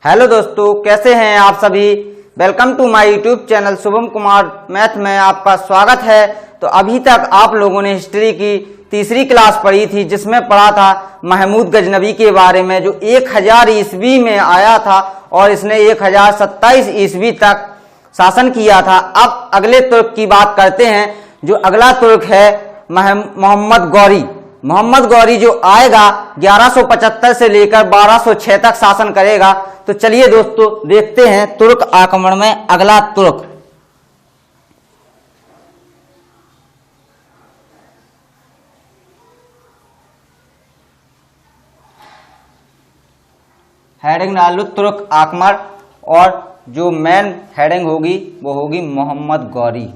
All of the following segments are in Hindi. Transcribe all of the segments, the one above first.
हेलो दोस्तों, कैसे हैं आप सभी। Welcome to my YouTube channel Shubham Kumar math में आपका स्वागत है। तो अभी तक आप लोगों ने हिस्ट्री की तीसरी क्लास पढ़ी थी, जिसमें पढ़ा था महमूद गजनवी के बारे में, जो 1000 ईस्वी में आया था और इसने 1027 ईस्वी तक शासन किया था। अब अगले तुर्क की बात करते हैं। जो अगला तुर्क है मोहम्मद गौरी। मोहम्मद गौरी जो आएगा 1175 से लेकर 1206 तक शासन करेगा। तो चलिए दोस्तों देखते हैं तुर्क आक्रमण में अगला तुर्क। हेडिंग डाल लो तुर्क आक्रमण, और जो मेन हेडिंग होगी वो होगी मोहम्मद गौरी।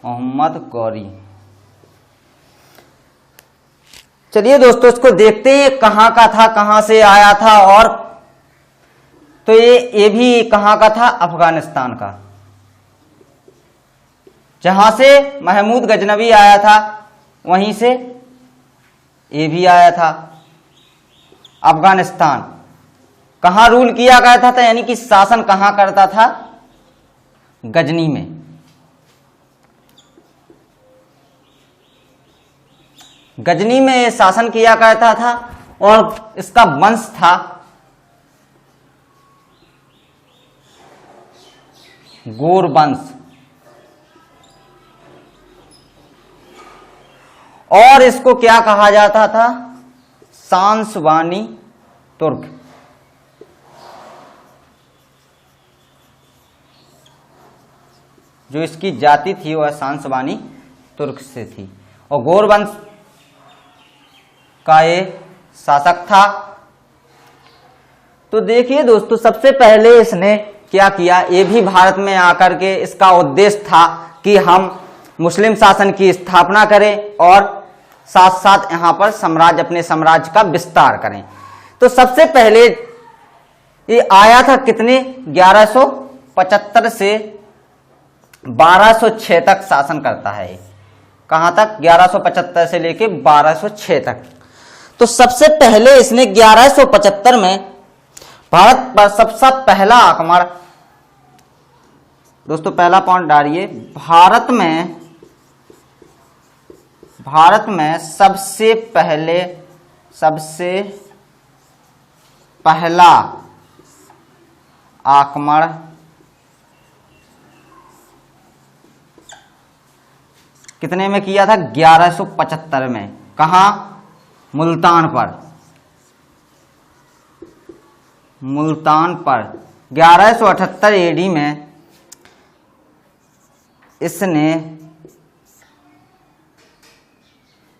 मोहम्मद गौरी। चलिए दोस्तों इसको देखते हैं कहां का था, कहां से आया था। और तो ये भी कहां का था, अफगानिस्तान का। जहां से महमूद गजनवी आया था वहीं से ये भी आया था। अफगानिस्तान कहां रूल किया करता था, यानी कि शासन कहां करता था, गजनी में। गजनी में शासन किया करता था और इसका वंश था गोर वंश। और इसको क्या कहा जाता था, सांसवानी तुर्क। जो इसकी जाति थी वह सांसवानी तुर्क से थी और गोर वंश का ये शासक था। तो देखिए दोस्तों, सबसे पहले इसने क्या किया, ये भी भारत में आकर के इसका उद्देश्य था कि हम मुस्लिम शासन की स्थापना करें और साथ साथ यहां पर साम्राज्य, अपने साम्राज्य का विस्तार करें। तो सबसे पहले ये आया था कितने, 1175 से 1206 तक शासन करता है। कहां तक, 1175 से लेके 1206 तक। तो सबसे पहले इसने 1175 में भारत पर सबसे पहला आक्रमण, दोस्तों पहला पॉइंट डालिए, भारत में सबसे पहला आक्रमण कितने में किया था, 1175 में। कहां, मुल्तान पर। 1178 एडी में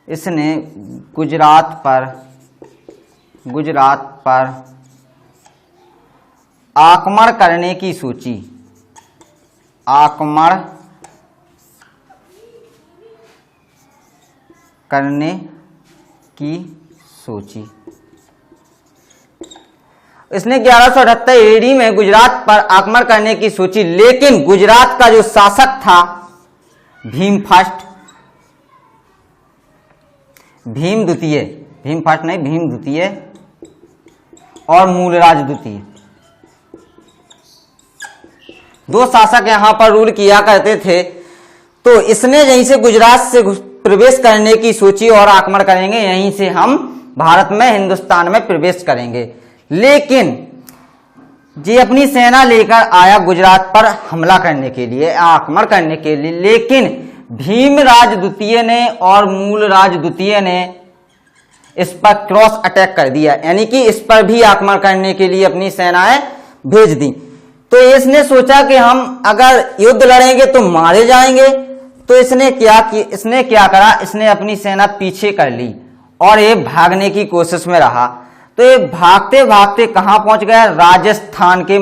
इसने गुजरात पर आक्रमण करने की सोची। इसने 1178 एडी में गुजरात पर आक्रमण करने की सोची, लेकिन गुजरात का जो शासक था भीम द्वितीय और मूलराज द्वितीय, दो शासक यहां पर रूल किया करते थे। तो इसने यहीं से गुजरात से प्रवेश करने की सोची और आक्रमण करेंगे, यहीं से हम भारत में, हिंदुस्तान में प्रवेश करेंगे। लेकिन जी अपनी सेना लेकर आया गुजरात पर हमला करने के लिए, आक्रमण करने के लिए, लेकिन भीमराज द्वितीय ने और मूलराज द्वितीय ने इस पर क्रॉस अटैक कर दिया, यानी कि इस पर भी आक्रमण करने के लिए अपनी सेनाएं भेज दी। तो इसने सोचा कि हम अगर युद्ध लड़ेंगे तो मारे जाएंगे। तो इसने क्या करा, इसने अपनी सेना पीछे कर ली और ये भागने की कोशिश में रहा। तो ये भागते भागते कहां पहुंच गया, राजस्थान के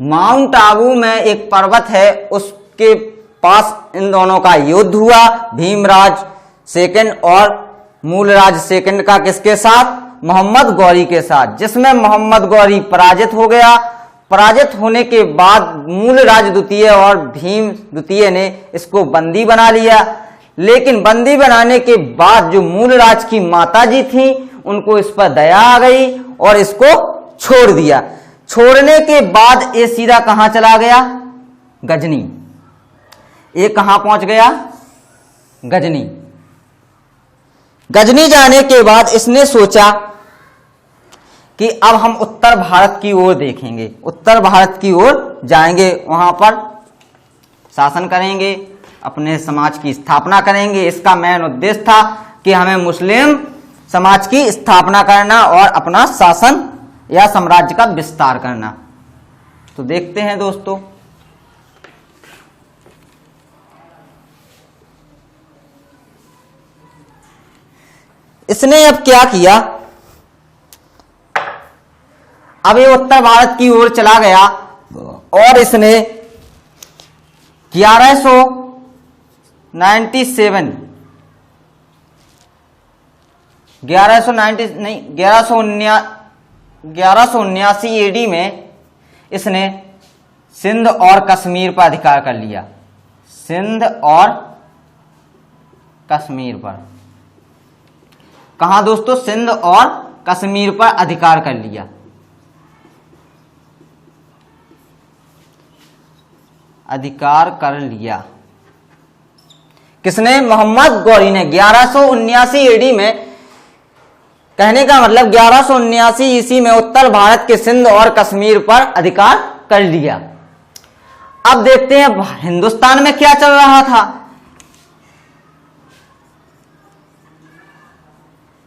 माउंट आबू में एक पर्वत है, उसके पास इन दोनों का युद्ध हुआ, भीमराज सेकंड और मूलराज सेकंड का। किसके साथ, मोहम्मद गौरी के साथ, जिसमें मोहम्मद गौरी पराजित हो गया पराजित होने के बाद मूलराज द्वितीय और भीम द्वितीय ने इसको बंदी बना लिया। लेकिन बंदी बनाने के बाद जो मूलराज की माताजी थी उनको इस पर दया आ गई और इसको छोड़ दिया। छोड़ने के बाद ये सीधा कहां चला गया? गजनी। ये कहां पहुंच गया? गजनी। गजनी जाने के बाद इसने सोचा कि अब हम उत्तर भारत की ओर देखेंगे, उत्तर भारत की ओर जाएंगे, वहां पर शासन करेंगे, अपने समाज की स्थापना करेंगे। इसका मेन उद्देश्य था कि हमें मुस्लिम समाज की स्थापना करना और अपना शासन या साम्राज्य का विस्तार करना। तो देखते हैं दोस्तों, इसने अब क्या किया? अब ये उत्तर भारत की ओर चला गया और इसने 1179 एडी में इसने सिंध और कश्मीर पर अधिकार कर लिया। सिंध और कश्मीर पर, कहां दोस्तों? सिंध और कश्मीर पर अधिकार कर लिया। अधिकार कर लिया किसने? मोहम्मद गौरी ने 1179 एडी में। कहने का मतलब 1179 ईस्वी में उत्तर भारत के सिंध और कश्मीर पर अधिकार कर लिया। अब देखते हैं हिंदुस्तान में क्या चल रहा था।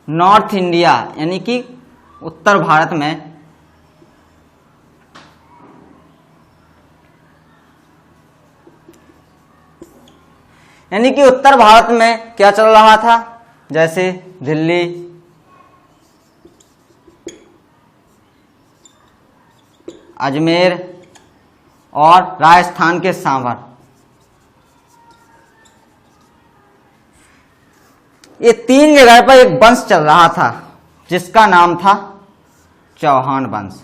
नॉर्थ इंडिया यानी कि उत्तर भारत में उत्तर भारत में क्या चल रहा था? जैसे दिल्ली, अजमेर और राजस्थान के सांभर, ये तीन जगह पर एक वंश चल रहा था जिसका नाम था चौहान वंश।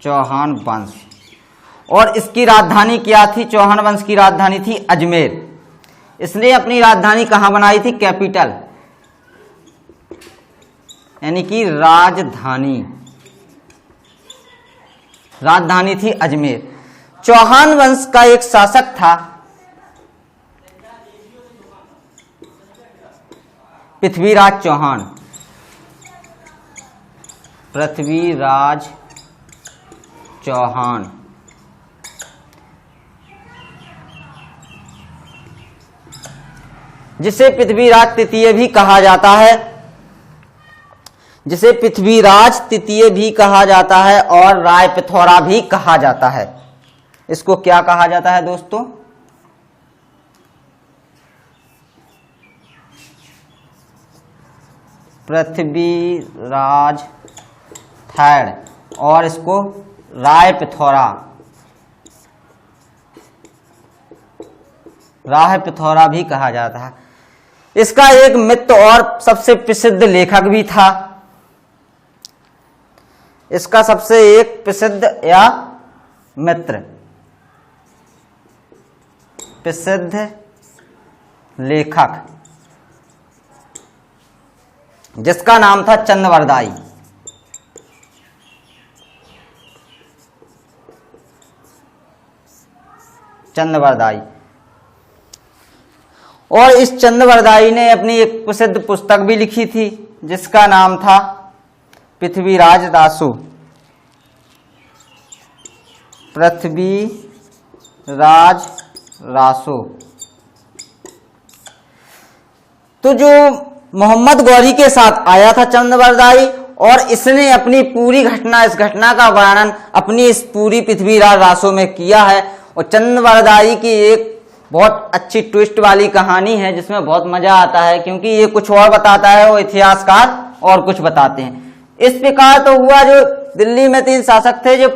चौहान वंश। और इसकी राजधानी क्या थी? चौहान वंश की राजधानी थी अजमेर। इसने अपनी राजधानी कहां बनाई थी? कैपिटल यानी कि राजधानी थी अजमेर। चौहान वंश का एक शासक था पृथ्वीराज चौहान। पृथ्वीराज चौहान। जिसे पृथ्वीराज तृतीय भी कहा जाता है, जिसे पृथ्वीराज तृतीय भी कहा जाता है और राय पिथौरा भी कहा जाता है। इसको क्या कहा जाता है दोस्तों? पृथ्वीराज थर्ड और इसको राय पिथौरा, राय पिथौरा भी कहा जाता है। इसका एक मित्र और सबसे प्रसिद्ध लेखक भी था। इसका सबसे एक प्रसिद्ध या मित्र, प्रसिद्ध लेखक, जिसका नाम था चंद्रवरदाई। चंद्रवरदाई। और इस चंद्रवरदाई ने अपनी एक प्रसिद्ध पुस्तक भी लिखी थी जिसका नाम था पृथ्वीराज रासो। पृथ्वीराज रासो। तो जो मोहम्मद गौरी के साथ आया था चंद्रवरदाई, और इसने अपनी पूरी घटना, इस घटना का वर्णन अपनी इस पूरी पृथ्वीराज रासो में किया है। और चंद्रवरदाई की एक बहुत अच्छी ट्विस्ट वाली कहानी है जिसमें बहुत मजा आता है, क्योंकि ये कुछ और बताता है और इतिहासकार और कुछ बताते हैं। इस प्रकार तो हुआ, जो दिल्ली में 3 शासक थे जो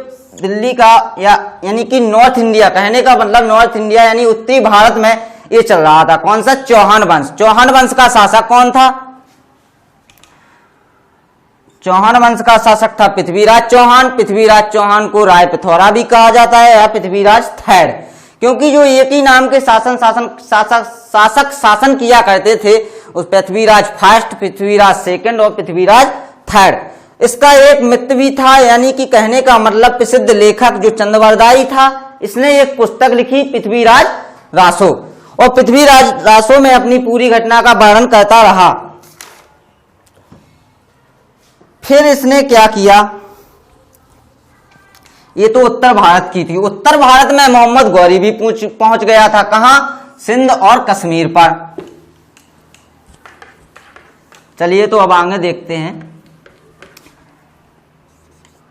दिल्ली का यानी कि नॉर्थ इंडिया, कहने का मतलब नॉर्थ इंडिया यानी उत्तरी भारत में ये चल रहा था। कौन सा? चौहान वंश। चौहान वंश का शासक कौन था? चौहान वंश का शासक था पृथ्वीराज चौहान। पृथ्वीराज चौहान को राय पिथौरा भी कहा जाता है या पृथ्वीराज थर्ड, क्योंकि जो एक ही नाम के शासक शासन किया करते थे, उस पृथ्वीराज फर्स्ट, पृथ्वीराज सेकंड और पृथ्वीराज थर्ड। इसका एक मित्र भी था, यानी कि कहने का मतलब प्रसिद्ध लेखक जो चंद्रवरदाई था, इसने एक पुस्तक लिखी पृथ्वीराज रासो, और पृथ्वीराज रासो में अपनी पूरी घटना का वर्णन करता रहा। फिर इसने क्या किया, ये तो उत्तर भारत की थी। उत्तर भारत में मोहम्मद गौरी भी पहुंच गया था। कहां? सिंध और कश्मीर पर। चलिए तो अब आगे देखते हैं।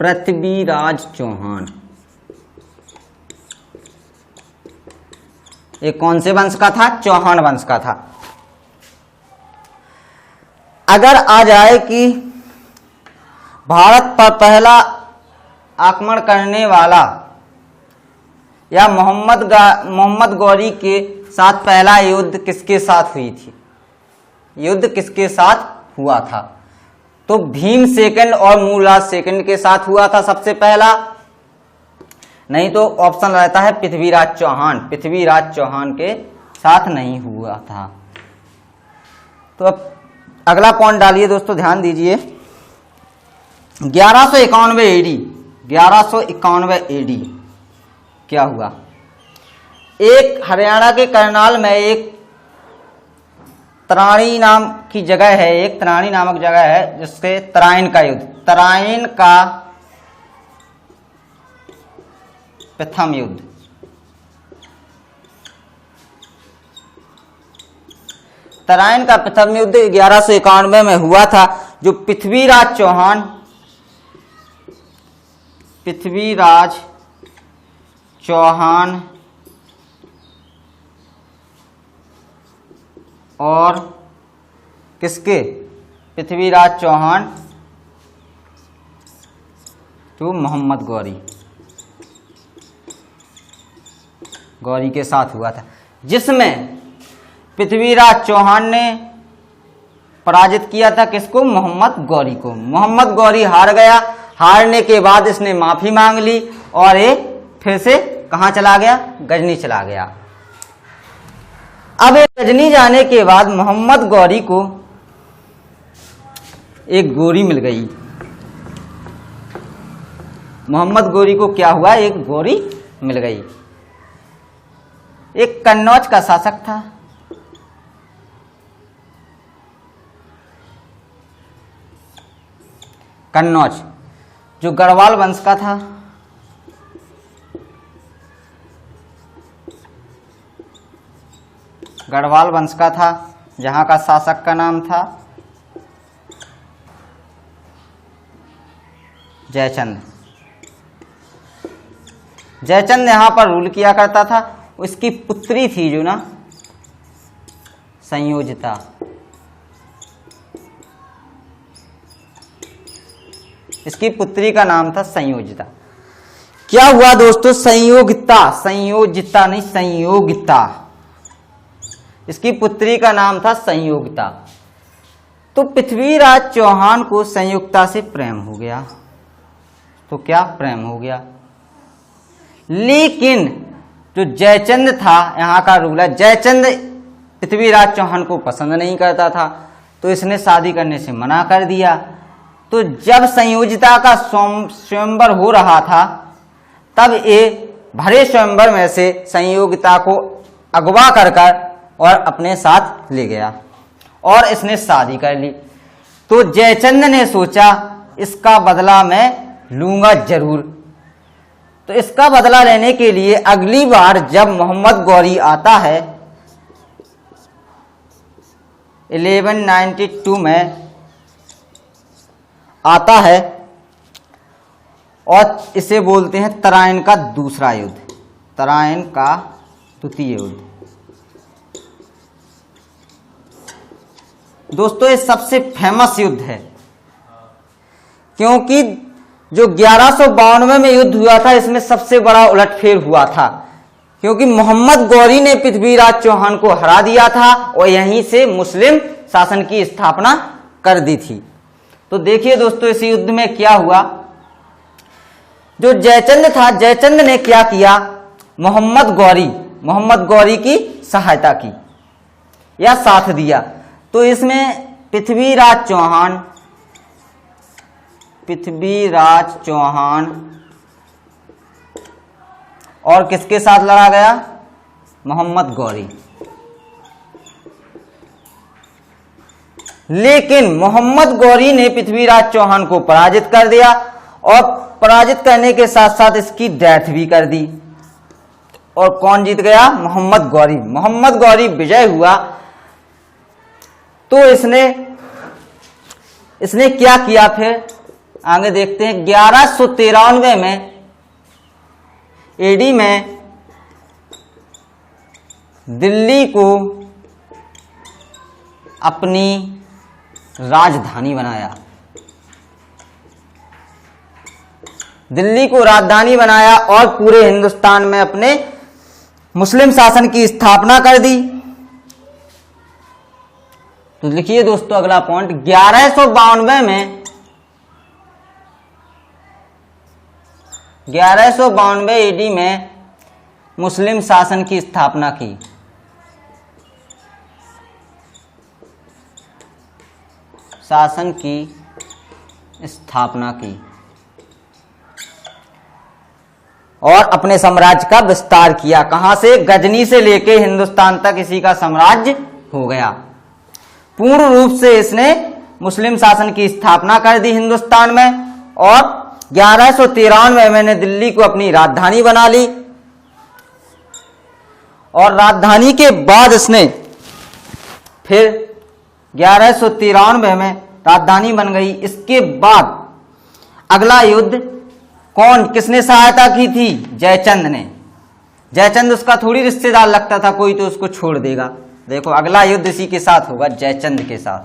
पृथ्वीराज चौहान ये कौन से वंश का था? चौहान वंश का था। अगर आ जाए कि भारत पर पहला आक्रमण करने वाला या मोहम्मद गौरी के साथ पहला युद्ध किसके साथ हुई थी, युद्ध किसके साथ हुआ था? तो भीम सेकंड और मूलराज सेकंड के साथ हुआ था सबसे पहला। नहीं तो ऑप्शन रहता है पृथ्वीराज चौहान। पृथ्वीराज चौहान के साथ नहीं हुआ था। तो अब अगला पॉइंट डालिए दोस्तों, ध्यान दीजिए। 1191 एडी, 1191 एडी क्या हुआ? एक हरियाणा के करनाल में एक तराणी नाम की जगह है, एक तराणी नामक जगह है, जिससे तराइन का युद्ध, तराइन का प्रथम युद्ध, तराइन का प्रथम युद्ध 1191 में हुआ था, जो पृथ्वीराज चौहान और किसके? पृथ्वीराज चौहान तो मोहम्मद गौरी के साथ हुआ था, जिसमें पृथ्वीराज चौहान ने पराजित किया था किसको? मोहम्मद गौरी को। मोहम्मद गौरी हार गया। हारने के बाद इसने माफी मांग ली और ये फिर से कहां चला गया? गजनी चला गया। अब गजनी जाने के बाद मोहम्मद गौरी को एक गोरी मिल गई। मोहम्मद गौरी को क्या हुआ? एक गोरी मिल गई। एक कन्नौज का शासक था, कन्नौज जो गढ़वाल वंश का था। गढ़वाल वंश का था, जहां का शासक का नाम था जयचंद। जयचंद यहां पर रूल किया करता था। उसकी पुत्री थी जो ना संयोजिता। इसकी पुत्री का नाम था संयोजिता। क्या हुआ दोस्तों? संयोजिता नहीं, संयोगिता। इसकी पुत्री का नाम था संयोगिता। तो पृथ्वीराज चौहान को संयुक्ता से प्रेम हो गया। तो क्या? प्रेम हो गया। लेकिन जो जयचंद था, यहां का रूलर जयचंद, पृथ्वीराज चौहान को पसंद नहीं करता था, तो इसने शादी करने से मना कर दिया। तो जब संयोजिता का स्वयंवर हो रहा था, तब ये भरे स्वयंवर में से संयोगिता को अगवा कर और अपने साथ ले गया और इसने शादी कर ली। तो जयचंद ने सोचा इसका बदला मैं लूंगा जरूर। तो इसका बदला लेने के लिए अगली बार जब मोहम्मद गौरी आता है 1192 में आता है, और इसे बोलते हैं तराइन का दूसरा युद्ध, तराइन का द्वितीय युद्ध। दोस्तों ये सबसे फेमस युद्ध है, क्योंकि जो 1192 में युद्ध हुआ था, इसमें सबसे बड़ा उलटफेर हुआ था, क्योंकि मोहम्मद गौरी ने पृथ्वीराज चौहान को हरा दिया था और यहीं से मुस्लिम शासन की स्थापना कर दी थी। तो देखिए दोस्तों इस युद्ध में क्या हुआ। जो जयचंद था, जयचंद ने क्या किया, मोहम्मद गौरी की सहायता की या साथ दिया। तो इसमें पृथ्वीराज चौहान और किसके साथ लड़ा गया, मोहम्मद गौरी। लेकिन मोहम्मद गौरी ने पृथ्वीराज चौहान को पराजित कर दिया और पराजित करने के साथ साथ इसकी डेथ भी कर दी। और कौन जीत गया, मोहम्मद गौरी विजय हुआ। तो इसने क्या किया, फिर आगे देखते हैं। 1193 में एडी में दिल्ली को अपनी राजधानी बनाया। दिल्ली को राजधानी बनाया और पूरे हिंदुस्तान में अपने मुस्लिम शासन की स्थापना कर दी। तो लिखिए दोस्तों अगला पॉइंट, 1192 एडी में मुस्लिम शासन की स्थापना की। और अपने साम्राज्य का विस्तार किया। कहां से, गजनी से लेके हिंदुस्तान तक इसी का साम्राज्य हो गया। पूर्ण रूप से इसने मुस्लिम शासन की स्थापना कर दी हिंदुस्तान में। और 1193 में दिल्ली को अपनी राजधानी बना ली। और राजधानी के बाद इसने फिर 1193 में राजधानी बन गई। इसके बाद अगला युद्ध किसने सहायता की थी, जयचंद ने। जयचंद उसका थोड़ी रिश्तेदार लगता था, कोई तो उसको छोड़ देगा। देखो अगला युद्ध इसी के साथ होगा, जयचंद के साथ।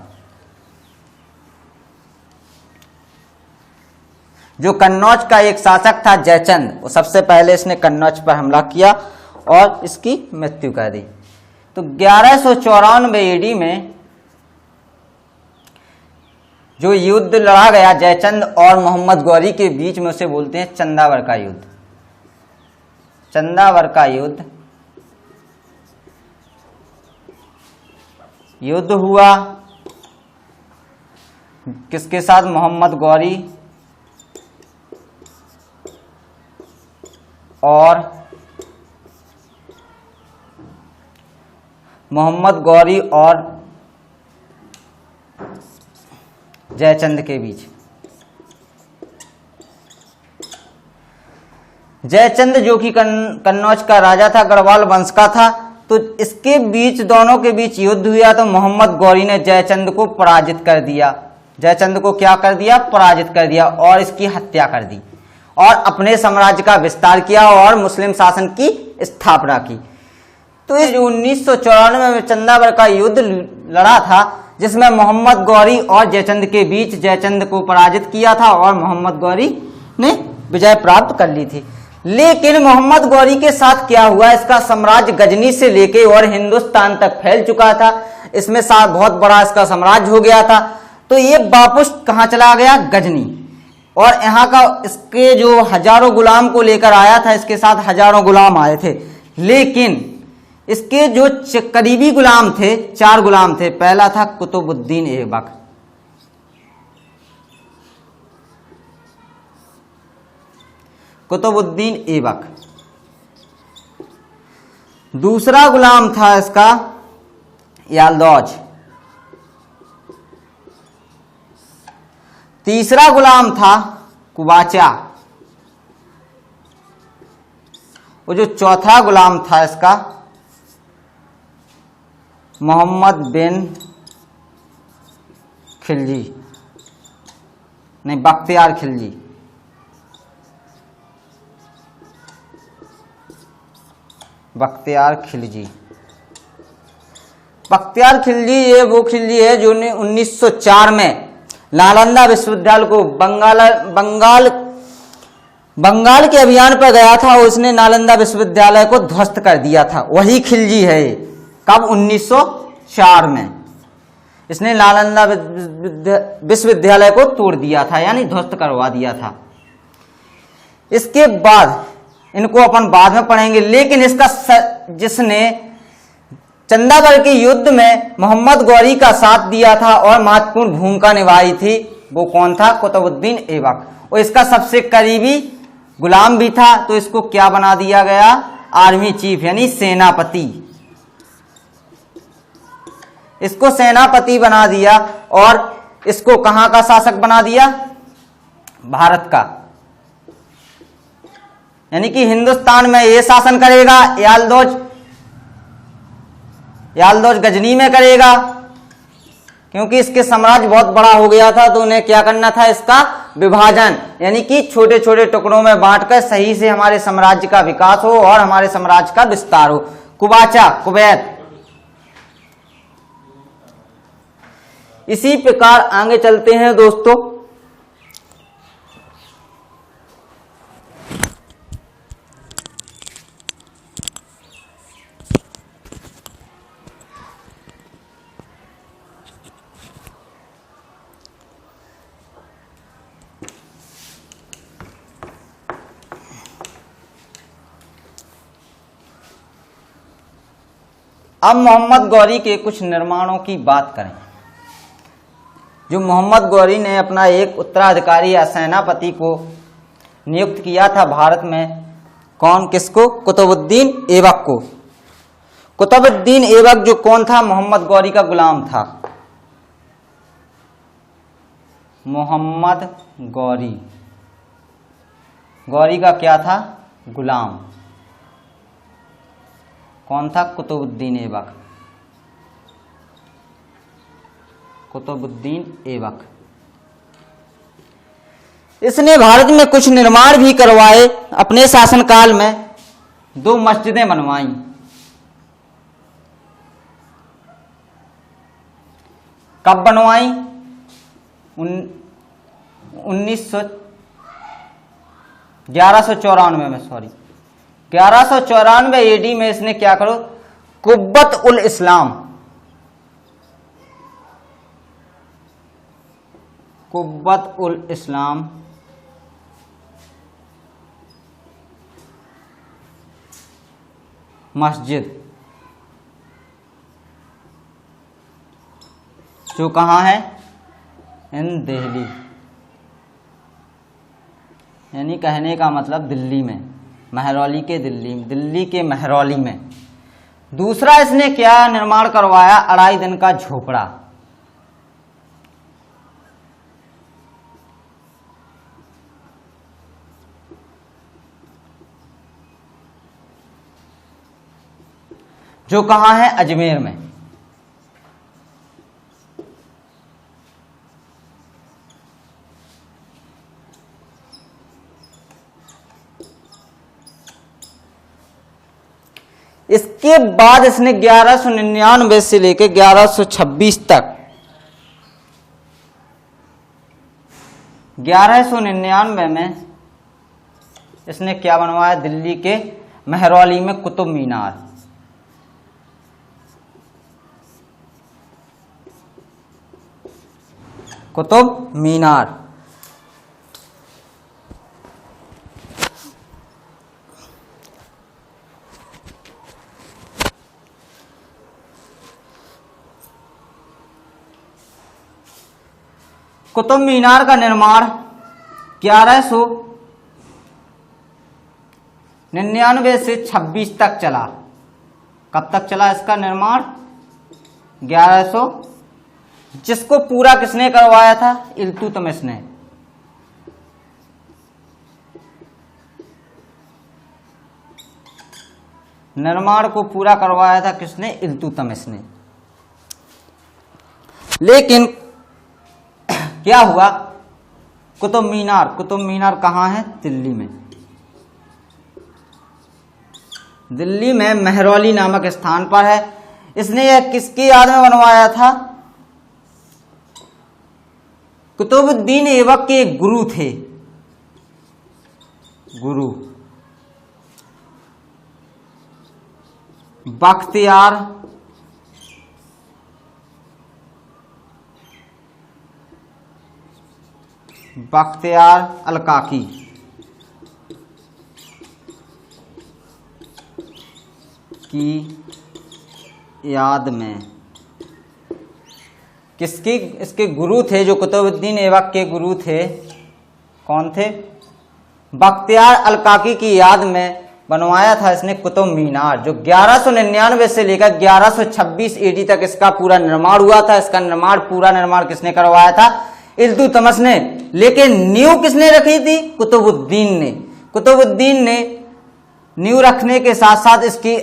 जो कन्नौज का एक शासक था जयचंद, वो सबसे पहले इसने कन्नौज पर हमला किया और इसकी मृत्यु कर दी। तो 1194 एडी में जो युद्ध लड़ा गया जयचंद और मोहम्मद गौरी के बीच में, उसे बोलते हैं चंदावर का युद्ध। चंदावर का युद्ध हुआ किसके साथ, मोहम्मद गौरी और जयचंद के बीच। जयचंद जो कि कन्नौज का राजा था, गढ़वाल वंश का था। तो इसके बीच, दोनों के बीच युद्ध हुआ। तो मोहम्मद गौरी ने जयचंद को पराजित कर दिया। जयचंद को क्या कर दिया, पराजित कर दिया और इसकी हत्या कर दी और अपने साम्राज्य का विस्तार किया और मुस्लिम शासन की स्थापना की। तो इस 1994 में चंदावर का युद्ध लड़ा था, जिसमें मोहम्मद गौरी और जयचंद के बीच जयचंद को पराजित किया था और मोहम्मद गौरी ने विजय प्राप्त कर ली थी। लेकिन मोहम्मद गौरी के साथ क्या हुआ, इसका साम्राज्य गजनी से लेके और हिंदुस्तान तक फैल चुका था। इसमें बहुत बड़ा इसका साम्राज्य हो गया था। तो ये वापस कहाँ चला गया, गजनी। और यहाँ का इसके जो हजारों गुलाम को लेकर आया था, इसके साथ हजारों गुलाम आए थे। लेकिन इसके जो करीबी गुलाम थे, 4 गुलाम थे। पहला था कुतुबुद्दीन ऐबक, दूसरा गुलाम था इसका यालदौज, तीसरा गुलाम था कुबाचा, वो जो चौथा गुलाम था इसका मोहम्मद बिन खिलजी, नहीं बख्तियार खिलजी। बख्तियार खिलजी ये वो खिलजी है जो 1904 में नालंदा विश्वविद्यालय को बंगाल के अभियान पर गया था और उसने नालंदा विश्वविद्यालय को ध्वस्त कर दिया था। वही खिलजी है। कब, 1904 में। इसने नालंदा विश्वविद्यालय को तोड़ दिया था, यानी ध्वस्त करवा दिया था। इसके बाद इनको अपन बाद में पढ़ेंगे, लेकिन इसका जिसने चंदागढ़ के युद्ध में मोहम्मद गौरी का साथ दिया था और महत्वपूर्ण भूमिका निभाई थी, वो कौन था? कुतुबुद्दीन ऐबक। और इसका सबसे करीबी गुलाम भी था, तो इसको क्या बना दिया गया? आर्मी चीफ, यानी सेनापति। इसको सेनापति बना दिया और इसको कहां का शासक बना दिया? भारत का, यानी कि हिंदुस्तान में ये शासन करेगा। यालदौज गजनी में करेगा, क्योंकि इसके साम्राज्य बहुत बड़ा हो गया था, तो उन्हें क्या करना था? इसका विभाजन, यानी कि छोटे छोटे टुकड़ों में बांटकर सही से हमारे साम्राज्य का विकास हो और हमारे साम्राज्य का विस्तार हो। कुबाचा, कुवैत। इसी प्रकार आगे चलते हैं दोस्तों। अब मोहम्मद गौरी के कुछ निर्माणों की बात करें। जो मोहम्मद गौरी ने अपना एक उत्तराधिकारी या सेनापति को नियुक्त किया था भारत में, कौन? किसको? कुतुबुद्दीन ऐबक को। कुतुबुद्दीन ऐबक जो कौन था? मोहम्मद गौरी का गुलाम था। मोहम्मद गौरी, गौरी का क्या था? गुलाम। कौन था? कुतुबुद्दीन ऐबक। कुतुबुद्दीन ऐबक। इसने भारत में कुछ निर्माण भी करवाए। अपने शासनकाल में 2 मस्जिदें बनवाई। कब बनवाई? 1194 में, 1194 एडी में इसने क्या करो? कुब्बत उल इस्लाम, कुब्बत उल इस्लाम मस्जिद, जो कहाँ है? इन दिल्ली, यानी कहने का मतलब दिल्ली में, महरौली के दिल्ली के महरौली में। दूसरा इसने क्या निर्माण करवाया? 2.5 दिन का झोपड़ा। जो कहाँ है? अजमेर में। इसके बाद इसने 1199 से लेकर 1126 तक, 1199 में इसने क्या बनवाया? दिल्ली के महरौली में कुतुब मीनार। कुतुब मीनार। कुतुब मीनार का निर्माण 1199 से 26 तक चला। कब तक चला इसका निर्माण? 1100। जिसको पूरा किसने करवाया था? इल्तुतमिश ने। निर्माण को पूरा करवाया था किसने? इल्तुतमिश ने। लेकिन क्या हुआ? कुतुब मीनार कहाँ है? दिल्ली में। दिल्ली में महरौली नामक स्थान पर है। इसने यह किसकी याद में बनवाया था? कुतुबुद्दीन ऐबक के एक गुरु थे, गुरु बख्तियार बख्तियार अलकाकी की याद में। किसकी? इसके गुरु थे, जो कुतुबुद्दीन ऐबक के गुरु थे, कौन थे? बख्तियार अलकाकी की याद में बनवाया था इसने कुतुब मीनार, जो 1199 से लेकर 1126 AD तक इसका पूरा निर्माण हुआ था। इसका पूरा निर्माण किसने करवाया था? इल्तुतमिश ने। लेकिन नींव किसने रखी थी? कुतुबुद्दीन ने। कुतुबुद्दीन ने नींव रखने के साथ साथ इसकी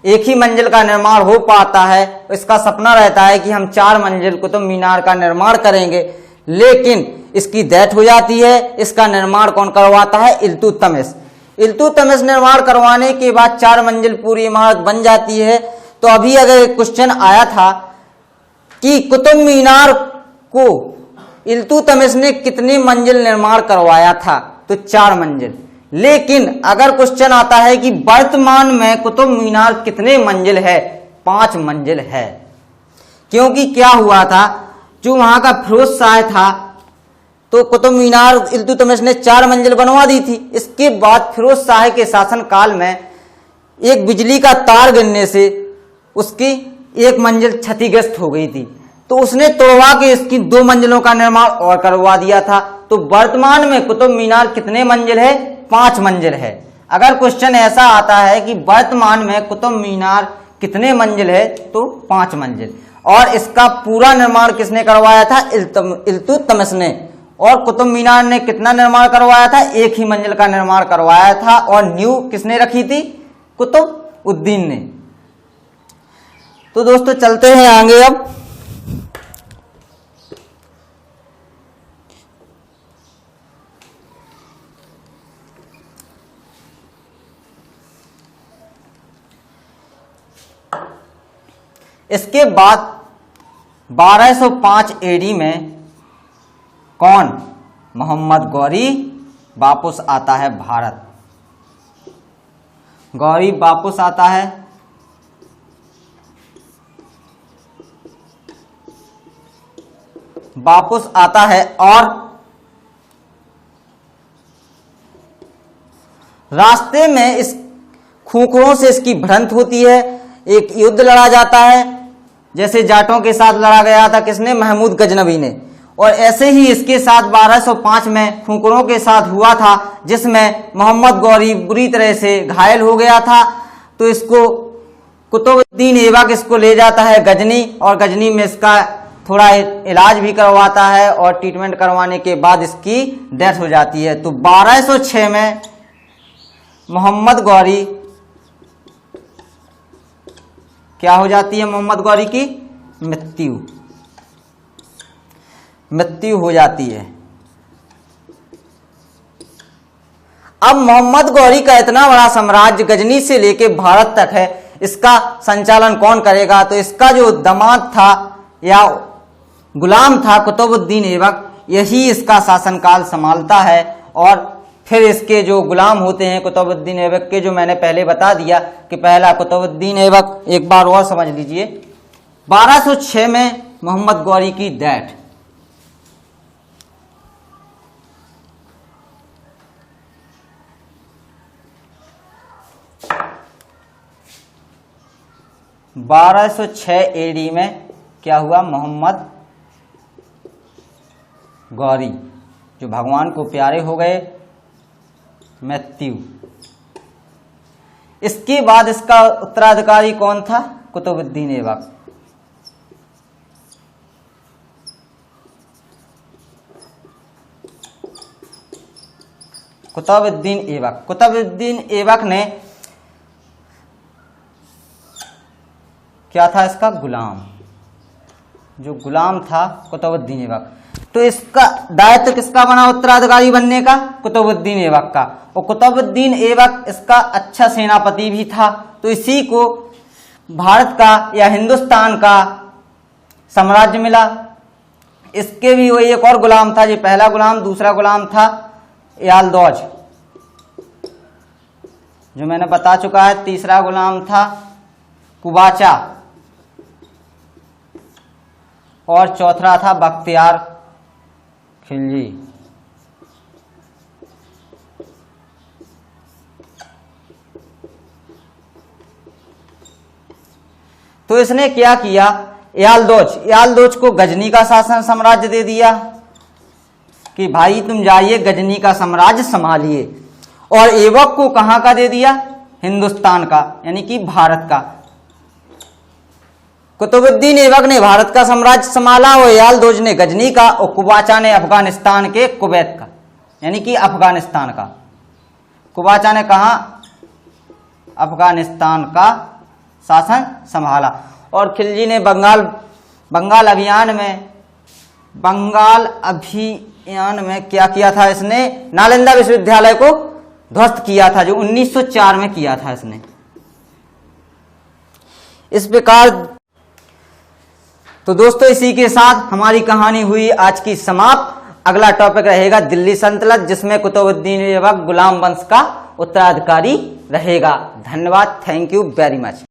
एक ही मंजिल का निर्माण हो पाता है। इसका सपना रहता है कि हम 4 मंजिल कुतुब मीनार का निर्माण करेंगे, लेकिन इसकी डेथ हो जाती है। इसका निर्माण कौन करवाता है? इल्तुतमिश। इल्तुतमिश निर्माण करवाने के बाद 4 मंजिल पूरी इमारत बन जाती है। तो अभी अगर एक क्वेश्चन आया था कि कुतुब मीनार को इल्तुतमिश ने कितनी मंजिल निर्माण करवाया था, तो 4 मंजिल। लेकिन अगर क्वेश्चन आता है कि वर्तमान में कुतुब मीनार कितने मंजिल है, 5 मंजिल है। क्योंकि क्या हुआ था, जो वहां का फिरोज शाह था, तो कुतुब मीनार इल्तुतमिश ने 4 मंजिल बनवा दी थी। इसके बाद फिरोज शाह के शासन काल में एक बिजली का तार गिरने से उसकी 1 मंजिल क्षतिग्रस्त हो गई थी, तो उसने तोड़वा के इसकी 2 मंजिलों का निर्माण और करवा दिया था। तो वर्तमान में कुतुब मीनार कितने मंजिल है? 5 मंजिल है। अगर क्वेश्चन ऐसा आता है कि वर्तमान में कुतुब मीनार कितने मंजिल है, तो 5 मंजिल। और इसका पूरा निर्माण किसने करवाया था? इल्तुतमिश ने। और कुतुब मीनार ने कितना निर्माण करवाया था? 1 ही मंजिल का निर्माण करवाया था। और नींव किसने रखी थी? कुतुबुद्दीन ने। तो दोस्तों चलते हैं आगे। अब इसके बाद 1205 AD में कौन? मोहम्मद गौरी वापस आता है भारत। गौरी वापस आता है। और रास्ते में इस खूंखारों से इसकी भिड़ंत होती है। एक युद्ध लड़ा जाता है, जैसे जाटों के साथ लड़ा गया था किसने? महमूद गजनवी ने। और ऐसे ही इसके साथ 1205 में खूंखारों के साथ हुआ था, जिसमें मोहम्मद गौरी बुरी तरह से घायल हो गया था। तो इसको कुतुबुद्दीन ऐबक इसको ले जाता है गजनी, और गजनी में इसका थोड़ा इलाज भी करवाता है, और ट्रीटमेंट करवाने के बाद इसकी डेथ हो जाती है। तो 1206 में मोहम्मद गौरी क्या हो जाती है? मोहम्मद गौरी की मृत्यु हो जाती है। अब मोहम्मद गौरी का इतना बड़ा साम्राज्य गजनी से लेके भारत तक है, इसका संचालन कौन करेगा? तो इसका जो दामाद था या गुलाम था कुतुबुद्दीन ऐबक, यही इसका शासनकाल संभालता है। और फिर इसके जो गुलाम होते हैं कुतुबुद्दीन ऐबक के, जो मैंने पहले बता दिया कि पहला कुतुबुद्दीन ऐबक, एक बार और समझ लीजिए। 1206 में मोहम्मद गौरी की डेथ। AD में क्या हुआ? मोहम्मद गौरी जो भगवान को प्यारे हो गए, मृत्यु। इसके बाद इसका उत्तराधिकारी कौन था? कुतुबुद्दीन ऐबक। कुतुबुद्दीन ऐबक ने क्या था? इसका गुलाम, जो गुलाम था कुतुबुद्दीन ऐबक। तो इसका दायित्व किसका बना उत्तराधिकारी बनने का? कुतुबुद्दीन ऐबक का। और कुतुबुद्दीन ऐबक इसका अच्छा सेनापति भी था। तो इसी को भारत का या हिंदुस्तान का साम्राज्य मिला। इसके भी वही एक और गुलाम था, ये पहला गुलाम। दूसरा गुलाम था यालदौज, जो मैंने बता चुका है। तीसरा गुलाम था कुबाचा, और चौथा था बख्तियार खिलजी। तो इसने क्या किया, यालदोज को गजनी का शासन साम्राज्य दे दिया कि भाई तुम जाइए गजनी का साम्राज्य संभालिए, और ऐबक को कहां का दे दिया, हिंदुस्तान का यानी कि भारत का। कुतुबुद्दीन ऐबक ने भारत का साम्राज्य संभाला और यालदोज ने गजनी का, और कुबाचा ने अफगानिस्तान के कुवैत का यानी कि अफगानिस्तान का। कुबाचा ने कहा अफगानिस्तान का शासन संभाला। और खिलजी ने बंगाल अभियान में क्या किया था, इसने नालंदा विश्वविद्यालय को ध्वस्त किया था, जो 1904 में किया था इसने। इस प्रकार तो दोस्तों इसी के साथ हमारी कहानी हुई आज की समाप्त। अगला टॉपिक रहेगा दिल्ली सल्तनत, जिसमें कुतुबुद्दीन ऐबक गुलाम वंश का उत्तराधिकारी रहेगा। धन्यवाद, थैंक यू वेरी मच।